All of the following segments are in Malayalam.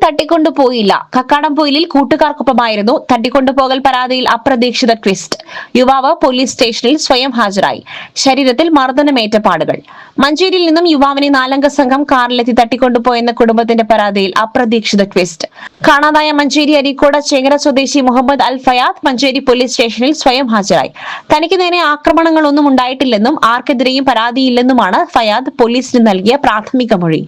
തട്ടിക്കൊണ്ടുപോയില്ല. കക്കാടംപൊയിലിൽ കൂട്ടുകാർക്കൊപ്പമായിരുന്നു. തട്ടിക്കൊണ്ടുപോകൽ പരാതിയിൽ അപ്രതീക്ഷിത ട്വിസ്റ്റ്. യുവാവ് പോലീസ് സ്റ്റേഷനിൽ സ്വയം ഹാജരായി. ശരീരത്തിൽ മർദ്ദനമേറ്റ പാടുകൾ. മഞ്ചേരിയിൽ നിന്നും യുവാവിനെ 4 അംഗ സംഘം കാറിലെത്തി തട്ടിക്കൊണ്ടുപോയെന്ന കുടുംബത്തിന്റെ പരാതിയിൽ അപ്രതീക്ഷിത ട്വിസ്റ്റ്. കാണാതായ മഞ്ചേരി അരീക്കോട് ചേങ്ങര സ്വദേശി മുഹമ്മദ് അൽ ഫയാദ് മഞ്ചേരി പോലീസ് സ്റ്റേഷനിൽ സ്വയം ഹാജരായി. തനിക്ക് നേരെ ആക്രമണങ്ങളൊന്നും ഉണ്ടായിട്ടില്ലെന്നും ആർക്കെതിരെയും പരാതിയില്ലെന്നുമാണ് ഫയാദ് പോലീസിന് നൽകിയ പ്രാഥമിക മൊഴി.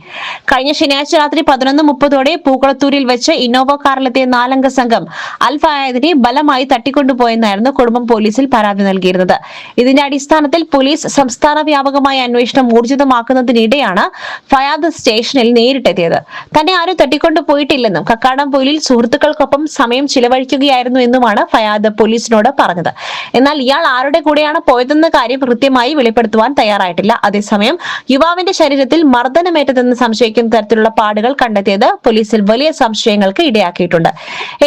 കഴിഞ്ഞ ശനിയാഴ്ച രാത്രി 11:30 പൂക്കുളത്തൂരിൽ വെച്ച് ഇന്നോവ കാറിലെത്തിയ 4 അംഗ സംഘം അൽ ഫയാദിനെ ബലമായി തട്ടിക്കൊണ്ടുപോയെന്നായിരുന്നു കുടുംബം പോലീസിൽ പരാതി നൽകിയിരുന്നത്. ഇതിന്റെ അടിസ്ഥാനത്തിൽ പോലീസ് സംസ്ഥാന വ്യാപകമായ അന്വേഷണം ഊർജിതമാക്കുന്നതിനിടെയാണ് ഫയാദ് സ്റ്റേഷനിൽ നേരിട്ടെത്തിയത്. തന്നെ ആരും തട്ടിക്കൊണ്ടുപോയിട്ടില്ലെന്നും കക്കാടംപൊയിലിൽ സുഹൃത്തുക്കൾക്കൊപ്പം സമയം ചിലവഴിക്കുകയായിരുന്നു എന്നുമാണ് ഫയാദ് പോലീസിനോട് പറഞ്ഞത്. എന്നാൽ ഇയാൾ ആരുടെ കൂടെയാണ് പോയതെന്ന കാര്യം കൃത്യമായി വെളിപ്പെടുത്തുവാൻ തയ്യാറായിട്ടില്ല. അതേസമയം യുവാവിന്റെ ശരീരത്തിൽ മർദ്ദനമേറ്റതെന്ന് സംശയിക്കുന്ന തരത്തിലുള്ള പാടുകൾ കണ്ടെത്തിയത് പോലീസിൽ വലിയ സംശയങ്ങൾക്ക് ഇടയാക്കിയിട്ടുണ്ട്.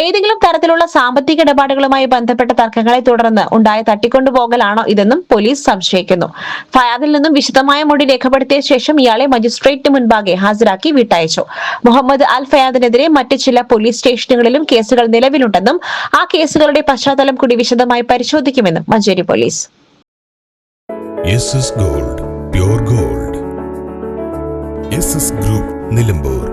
ഏതെങ്കിലും തരത്തിലുള്ള സാമ്പത്തിക ഇടപാടുകളുമായി ബന്ധപ്പെട്ട തർക്കങ്ങളെ തുടർന്ന് ഉണ്ടായ തട്ടിക്കൊണ്ടുപോകലാണോ ഇതെന്നും പോലീസ് സംശയിക്കുന്നു. ഫയാദിൽ നിന്നും വിശദമായ മൊഴി രേഖപ്പെടുത്തിയ ശേഷം ഇയാളെ മജിസ്ട്രേറ്റിന് മുൻപാകെ ഹാജരാക്കി വിട്ടയച്ചു. മുഹമ്മദ് അൽ ഫയാദിനെതിരെ മറ്റ് ചില പോലീസ് സ്റ്റേഷനുകളിലും കേസുകൾ നിലവിലുണ്ടെന്നും ആ കേസുകളുടെ പശ്ചാത്തലം കൂടി വിശദമായി പരിശോധിക്കുമെന്നും Manjeri police. Gold, pure gold. Group Nilambur.